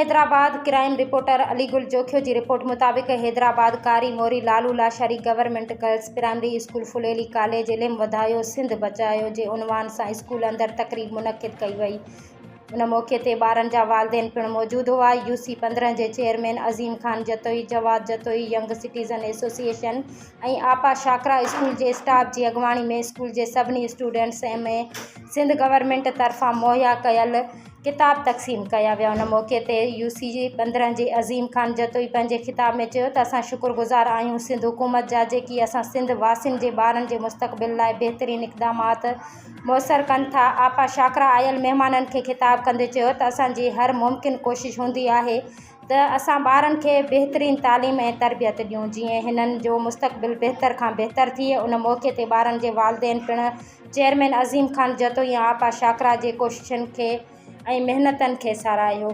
Hyderabad crime reporter Aligul Jokhio की report मुताबिक Hyderabad Kari Mori Lalu Lashari government girls primary school Phuleli college इल्म वधायो सिंध बचायो जे उनवान से स्कूल अंदर तकरीब मुनक़िद कई वई। उन मौके ते ॿारनि जा वालिदैन पिणु मौजूद हुआ। UC 15 जे chairman Azeem Khan Jatoi, Jawad Jatoi, young citizen association ऐं आपा शाकरा स्कूल जे स्टाफ जी अॻवानी में स्कूल जे सभिनी स्टूडेंट्स में सिंध गवर्नमेंट तरफ़ां मुहैया कयल किताब तक़सीम कया विया। उन मौके ते UC 15 जे अज़ीम खान जतोई पंहिंजे खिताब में चयो त असां शुक्रगुज़ार आहियूं सिंध हुकूमत जा जेकी असां सिंध वासियुनि जे ॿारनि जे मुस्तक़बिल लाइ बहितरीन इक़दामात मुयसर कनि था। आपा शाकरा आयल महिमाननि खे ख़िताब कंदे चयो त असांजी हर मुमकिन कोशिश हूंदी आहे त असां ॿारनि खे बहितरीन तालीम ऐं तरबियत ॾियूं जीअं हिननि जो मुस्तक़बिल बहितर खां बहितर थिए। उन मौके ते ॿारनि जे वालिदैन पिणु चेयरमैन अज़ीम खान जतोई ऐं आपा शाकरा जे कोशिशुनि खे ऐं महिनतनि खे साराहियो।